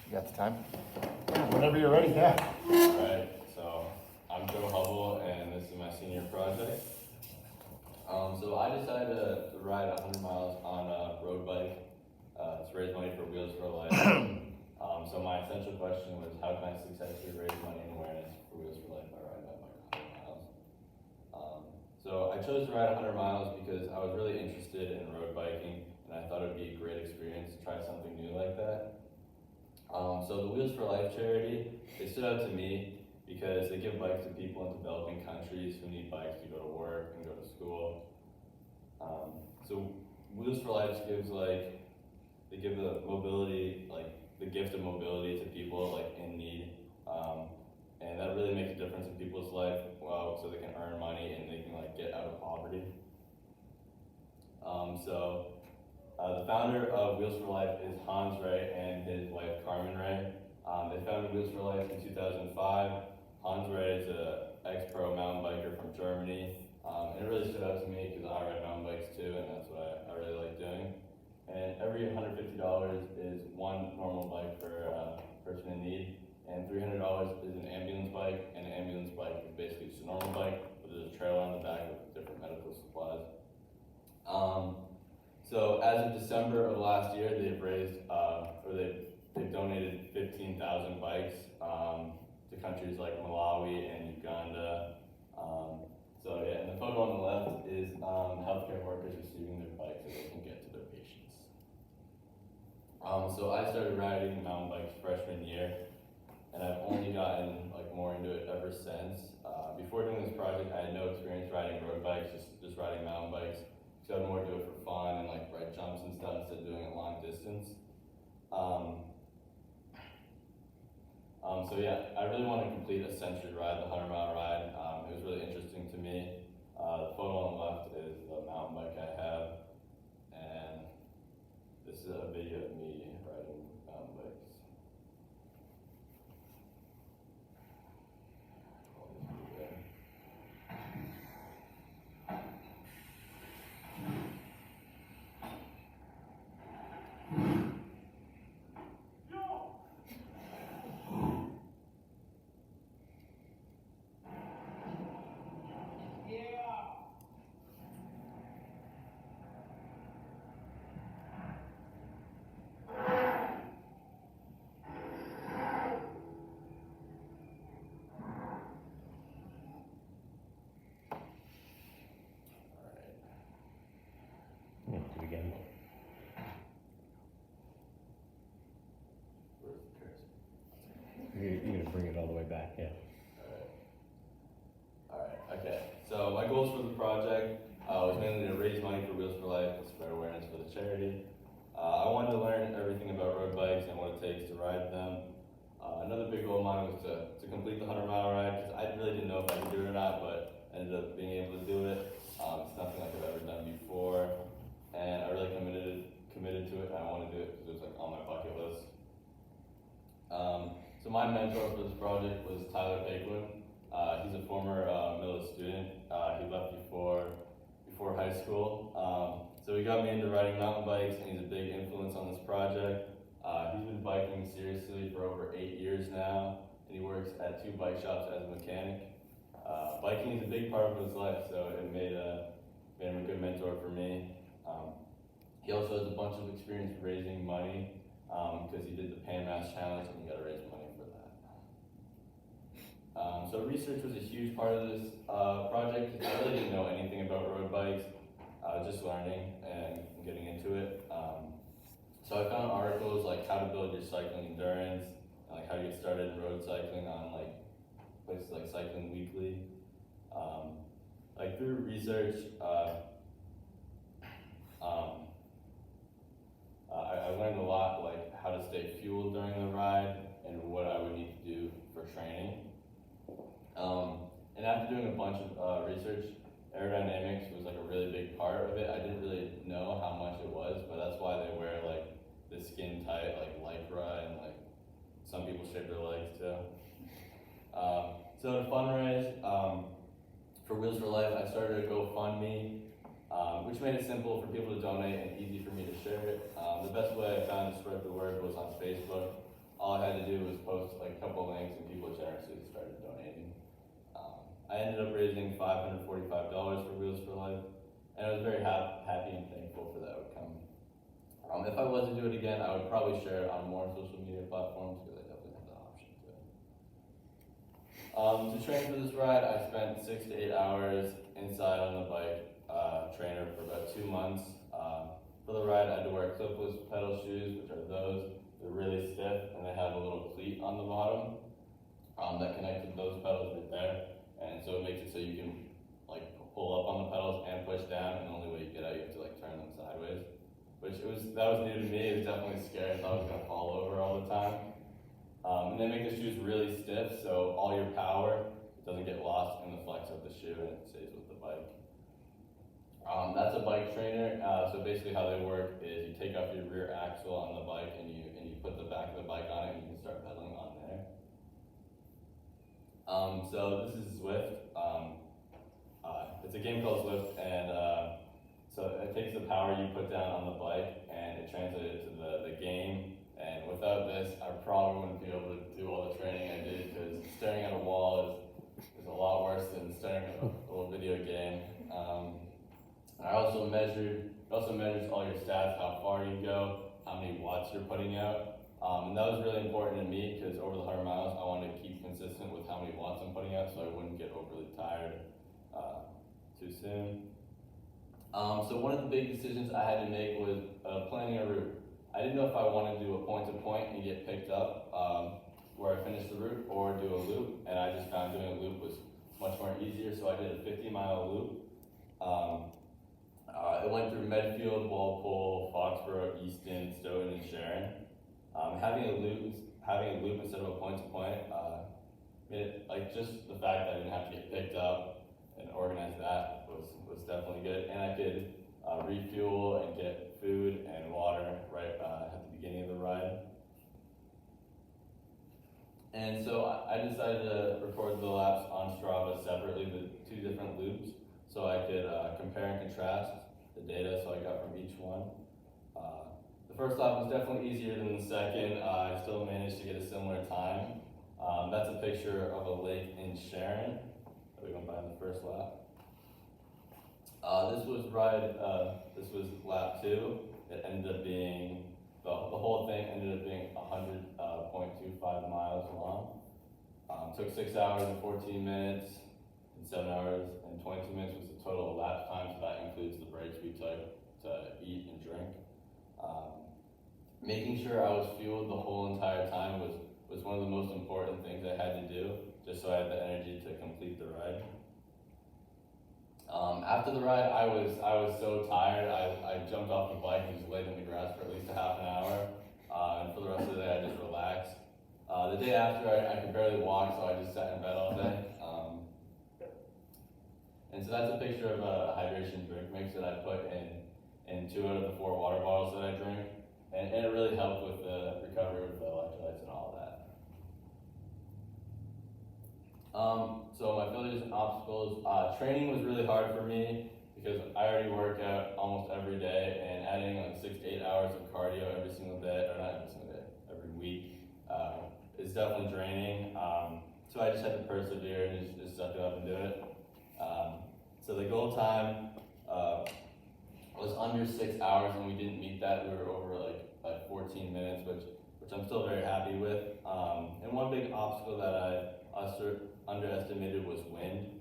You got the time? Whenever you're ready, yeah. Alright, so I'm Joe Hubbell, and this is my senior project. So I decided to ride 100 miles on a road bike to raise money for Wheels for Life. So my essential question was, how can I successfully raise money and awareness for Wheels for Life by riding my bike 100 miles? So I chose to ride 100 miles because I was really interested in road biking, and I thought it would be a great experience to try something new like that. So the Wheels for Life charity, they stood out to me because they give bikes to people in developing countries who need bikes to go to work and go to school. So Wheels for Life gives they give the mobility, the gift of mobility to people in need. And that really makes a difference in people's life, so they can earn money and they can get out of poverty. The founder of Wheels for Life is Hans Ray and his wife Carmen Ray. They founded Wheels for Life in 2005. Hans Ray is an ex-pro mountain biker from Germany. And it really stood out to me because I ride mountain bikes too, and that's what I really like doing. And every $150 is one normal bike for a person in need, and $300 is an ambulance bike, and an ambulance bike is basically just a normal bike, but there's a trailer on the back with different medical supplies. So as of December of last year, they've raised, they've donated 15,000 bikes to countries like Malawi and Uganda. And the photo on the left is healthcare workers receiving their bikes so they can get to their patients. So I started riding mountain bikes freshman year, and I've only gotten more into it ever since. Before doing this project, I had no experience riding road bikes, just riding mountain bikes. So I'd more do it for fun and ride jumps and stuff instead of doing it long distance. I really want to complete a century ride, the 100-mile ride. It was really interesting to me. The photo on the left is the mountain bike I have, and this is a video of me riding mountain bikes. Again. Where's the cursor? You're gonna bring it all the way back, yeah. Alright, okay. So my goals for the project was mainly to raise money for Wheels for Life and spread awareness for the charity. I wanted to learn everything about road bikes and what it takes to ride them. Another big goal of mine was to complete the 100-mile ride, because I really didn't know if I could do it or not, but I ended up being able to do it. It's nothing like I've ever done before, and I really committed to it, and I want to do it because it was on my bucket list. So my mentor for this project was Tyler Paquin. He's a former Miller student. He left before high school. So he got me into riding mountain bikes, and he's a big influence on this project. He's been biking seriously for over 8 years now, and he works at 2 bike shops as a mechanic. Biking is a big part of his life, so it made him a good mentor for me. He also has a bunch of experience raising money because he did the Pan Mass Challenge, and he got to raise money for that. So research was a huge part of this project. I really didn't know anything about road bikes. I was just learning and getting into it. So I found articles like how to build your cycling endurance, and how to get started in road cycling on places like Cycling Weekly. Through research, I learned a lot, how to stay fueled during the ride and what I would need to do for training. And after doing a bunch of research, aerodynamics was a really big part of it. I didn't really know how much it was, but that's why they wear the skin tight, Lycra, and some people shave their legs too. So to fundraise for Wheels for Life, I started a GoFundMe, which made it simple for people to donate and easy for me to share it. The best way I found to spread the word was on Facebook. all I had to do was post like a couple links and people generously started donating. I ended up raising $545 for Wheels for Life, and I was very happy and thankful for that outcome. If I was to do it again, I would probably share it on more social media platforms because I definitely have the option to. To train for this ride, I spent 6 to 8 hours inside on the bike trainer for about 2 months. For the ride, I had to wear clipless pedal shoes, which are those. They're really stiff, and they have a little cleat on the bottom that connected those pedals right there. And so it makes it so you can like pull up on the pedals and push down, and the only way you get out, you have to like turn them sideways. That was new to me. It was definitely scary. I thought I was gonna fall over all the time. And they make the shoes really stiff, so all your power doesn't get lost in the flex of the shoe, and it stays with the bike. That's a bike trainer. So basically, how they work is you take off your rear axle on the bike, and you put the back of the bike on it, and you can start pedaling on there. So this is Zwift. It's a game called Zwift, and so it takes the power you put down on the bike, and it translates it to the game. And without this, I probably wouldn't be able to do all the training I did, because staring at a wall is a lot worse than staring at a little video game. It also measures all your stats, how far you go, how many watts you're putting out. And that was really important to me, because over the 100 miles, I wanted to keep consistent with how many watts I'm putting out, so I wouldn't get overly tired too soon. So one of the big decisions I had to make was planning a route. I didn't know if I wanted to do a point-to-point and get picked up where I finished the route, or do a loop, and I just found doing a loop was much more easier, so I did a 50-mile loop. It went through Medfield, Walpole, Foxborough, Easton, Stoughton, and Sharon. Having a loop instead of a point-to-point made it, like, just the fact that I didn't have to get picked up and organize that was definitely good, and I could refuel and get food and water right at the beginning of the ride. And so I decided to record the laps on Strava separately, the 2 different loops, so I could compare and contrast the data so I got from each one. The first lap was definitely easier than the second. I still managed to get a similar time. That's a picture of a lake in Sharon that we went by in the first lap. This was lap 2. It ended up being, the whole thing ended up being 100.25 miles long. Took 6 hours and 14 minutes, and 7 hours and 22 minutes was the total lap time, so that includes the breaks we took to eat and drink. Making sure I was fueled the whole entire time was one of the most important things I had to do, just so I had the energy to complete the ride. After the ride, I was so tired, I jumped off the bike and just laid in the grass for at least a half an hour, and for the rest of the day I just relaxed. The day after, I could barely walk, so I just sat in bed all day. And so that's a picture of a hydration drink mix that I put in 2 out of the 4 water bottles that I drink, and it really helped with the recovery with the electrolytes and all of that. So my failures and obstacles, training was really hard for me because I already work out almost every day, and adding like 6 to 8 hours of cardio every single day, or not every single day, every week, is definitely draining. So I just had to persevere and just suck it up and do it. So the goal time was under 6 hours, and we didn't meet that. We were over like 14 minutes, which I'm still very happy with. And one big obstacle that I underestimated was wind.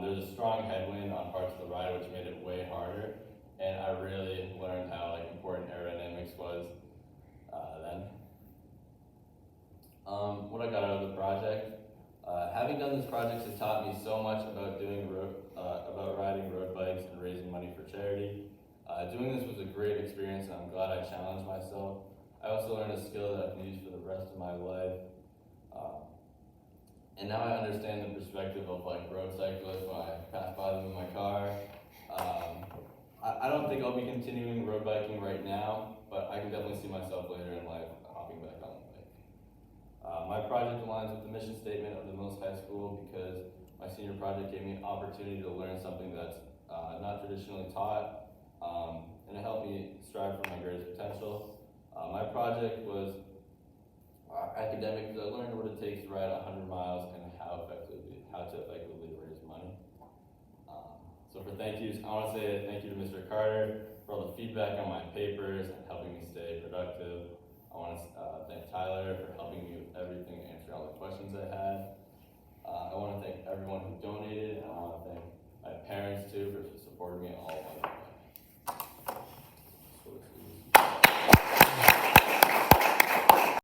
There's a strong headwind on parts of the ride, which made it way harder, and I really learned how important aerodynamics was then. What I got out of the project, having done this project has taught me so much about about riding road bikes and raising money for charity. Doing this was a great experience, and I'm glad I challenged myself. I also learned a skill that I can use for the rest of my life. And now I understand the perspective of road cyclists when I pass by them in my car. I don't think I'll be continuing road biking right now, but I can definitely see myself later in life hopping back on the bike. My project aligns with the mission statement of the Mills High School because my senior project gave me an opportunity to learn something that's not traditionally taught, and it helped me strive for my greatest potential. My project was, academic, because I learned what it takes to ride 100 miles and how to effectively raise money. So for thank yous, I want to say thank you to Mr. Carter for all the feedback on my papers and helping me stay productive. I want to thank Tyler for helping me with everything, answering all the questions I had. I want to thank everyone who donated, and I want to thank